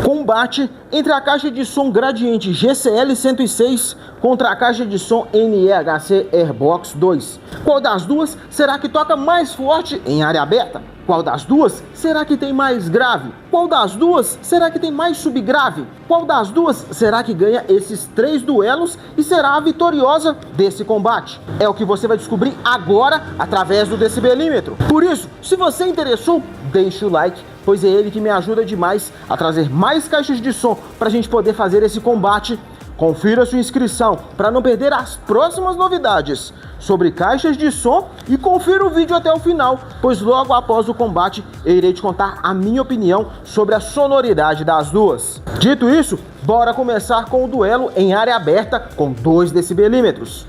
Combate entre a caixa de som Gradiente GCL 106 contra a caixa de som NEHC Airbox 2. Qual das duas será que toca mais forte em área aberta? Qual das duas será que tem mais grave? Qual das duas será que tem mais subgrave? Qual das duas será que ganha esses 3 duelos e será a vitoriosa desse combate? É o que você vai descobrir agora através do decibelímetro. Por isso, se você interessou, deixe o like, pois é ele que me ajuda demais a trazer mais caixas de som para a gente poder fazer esse combate. Confira sua inscrição para não perder as próximas novidades sobre caixas de som e confira o vídeo até o final, pois logo após o combate eu irei te contar a minha opinião sobre a sonoridade das duas. Dito isso, bora começar com o duelo em área aberta com 2 decibelímetros.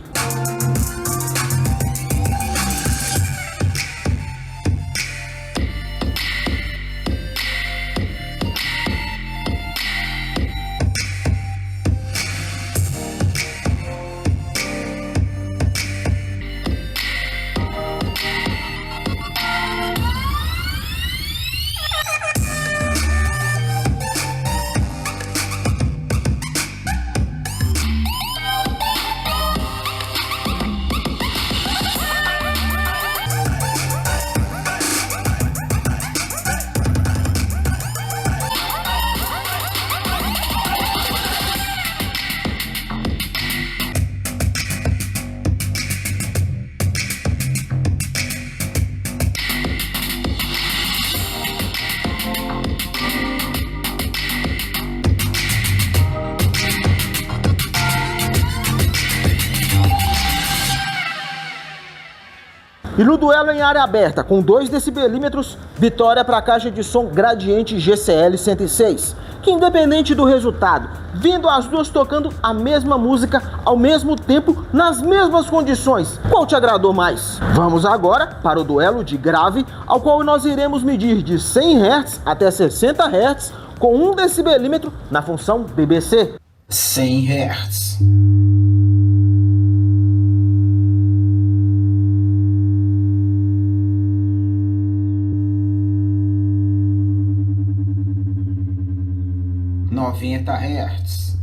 E no duelo em área aberta, com 2 decibelímetros, vitória para a caixa de som Gradiente GCL 106, que independente do resultado, vindo as duas tocando a mesma música ao mesmo tempo, nas mesmas condições, qual te agradou mais? Vamos agora para o duelo de grave, ao qual nós iremos medir de 100 Hz até 60 Hz, com 1 decibelímetro na função BBC. 100 Hz. Noventa Hz,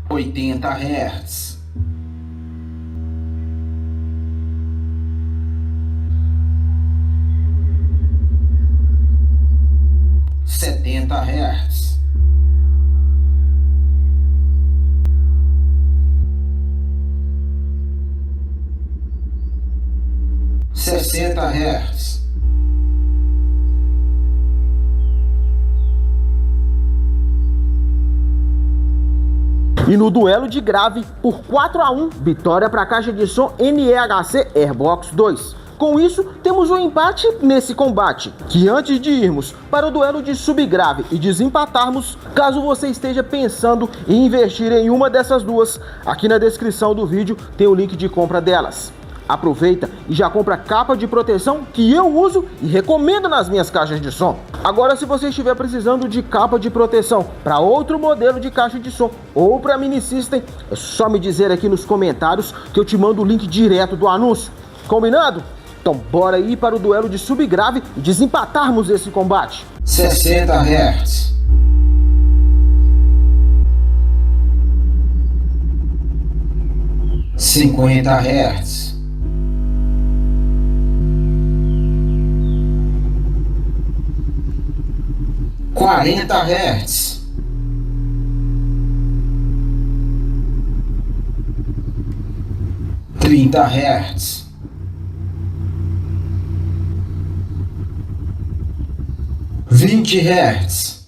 80 Hz, 70 Hz, 60 Hz, e no duelo de grave, por 4-1, vitória para a caixa de som NEHC Airbox 2. Com isso, temos um empate nesse combate, que antes de irmos para o duelo de subgrave e desempatarmos, caso você esteja pensando em investir em uma dessas duas, aqui na descrição do vídeo tem o link de compra delas. Aproveita e já compra a capa de proteção que eu uso e recomendo nas minhas caixas de som. Agora, se você estiver precisando de capa de proteção para outro modelo de caixa de som ou para mini system, é só me dizer aqui nos comentários que eu te mando o link direto do anúncio. Combinado? Então bora ir para o duelo de subgrave e desempatarmos esse combate. 60 Hz, 50 Hz, 40 Hz, 30 Hz, 20 Hz,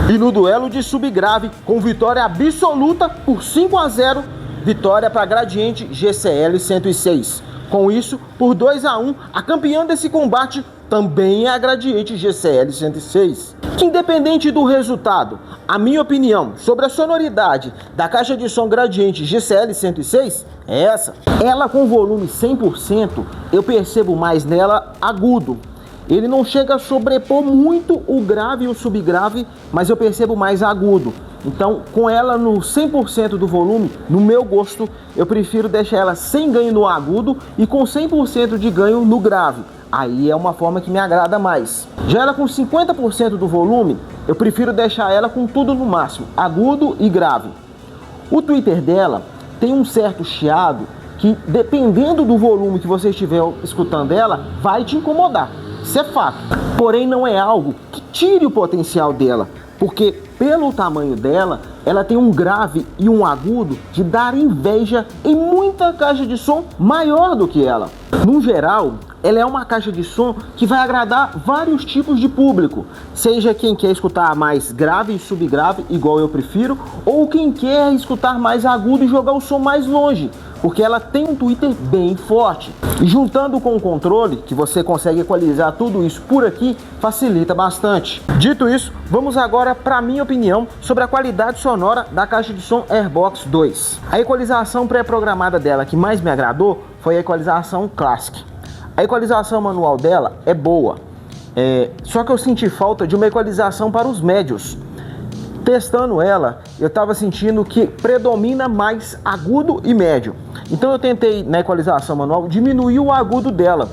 20 E no duelo de subgrave, com vitória absoluta por 5-0, vitória para Gradiente GCL 106. Com isso, por 2-1, a campeã desse combate também é a Gradiente GCL 106. Que independente do resultado, a minha opinião sobre a sonoridade da caixa de som Gradiente GCL 106 é essa. Ela com volume 100%, eu percebo mais nela agudo. Ele não chega a sobrepor muito o grave e o subgrave, mas eu percebo mais agudo. Então, com ela no 100% do volume, no meu gosto, eu prefiro deixar ela sem ganho no agudo e com 100% de ganho no grave. Aí é uma forma que me agrada mais. Já ela com 50% do volume, eu prefiro deixar ela com tudo no máximo, agudo e grave. O tweeter dela tem um certo chiado que, dependendo do volume que você estiver escutando ela, vai te incomodar. Isso é fato. Porém, não é algo que tire o potencial dela, porque pelo tamanho dela, ela tem um grave e um agudo de dar inveja em muita caixa de som maior do que ela. No geral, ela é uma caixa de som que vai agradar vários tipos de público, seja quem quer escutar mais grave e subgrave, igual eu prefiro, ou quem quer escutar mais agudo e jogar o som mais longe, porque ela tem um tweeter bem forte. E juntando com o controle, que você consegue equalizar tudo isso por aqui, facilita bastante. Dito isso, vamos agora para a minha opinião sobre a qualidade sonora da caixa de som Airbox 2. A equalização pré-programada dela que mais me agradou foi a equalização Classic. A equalização manual dela é boa, só que eu senti falta de uma equalização para os médios. Testando ela, eu estava sentindo que predomina mais agudo e médio. Então eu tentei, na equalização manual, diminuir o agudo dela.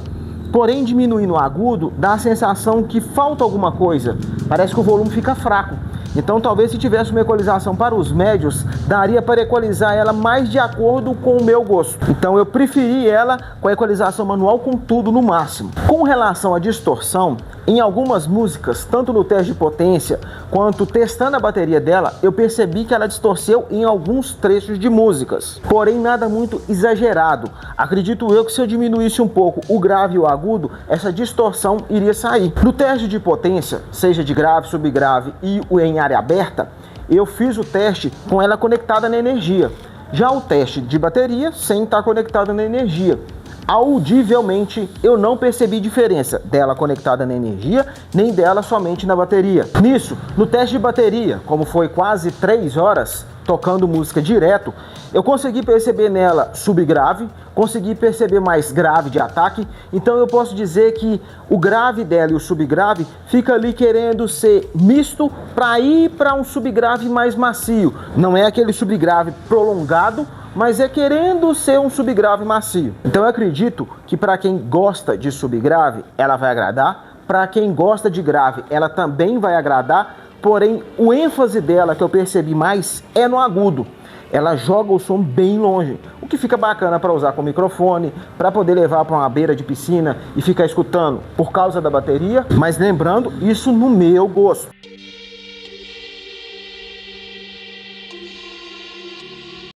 Porém, diminuindo o agudo, dá a sensação que falta alguma coisa. Parece que o volume fica fraco. Então talvez se tivesse uma equalização para os médios, daria para equalizar ela mais de acordo com o meu gosto. Então eu preferi ela com a equalização manual com tudo no máximo. Com relação à distorção, em algumas músicas, tanto no teste de potência quanto testando a bateria dela, eu percebi que ela distorceu em alguns trechos de músicas. Porém, nada muito exagerado. Acredito eu que se eu diminuísse um pouco o grave e o agudo, essa distorção iria sair. No teste de potência, seja de grave, subgrave e em área aberta, eu fiz o teste com ela conectada na energia. Já o teste de bateria sem estar conectada na energia. Audivelmente, eu não percebi diferença dela conectada na energia, nem dela somente na bateria. Nisso, no teste de bateria, como foi quase 3 horas tocando música direto, eu consegui perceber nela subgrave, consegui perceber mais grave de ataque, então eu posso dizer que o grave dela e o subgrave fica ali querendo ser misto para ir para um subgrave mais macio. Não é aquele subgrave prolongado, mas é querendo ser um subgrave macio. Então eu acredito que para quem gosta de subgrave, ela vai agradar. Para quem gosta de grave, ela também vai agradar. Porém, o ênfase dela que eu percebi mais é no agudo. Ela joga o som bem longe, o que fica bacana para usar com microfone, para poder levar para uma beira de piscina e ficar escutando por causa da bateria. Mas lembrando, isso no meu gosto.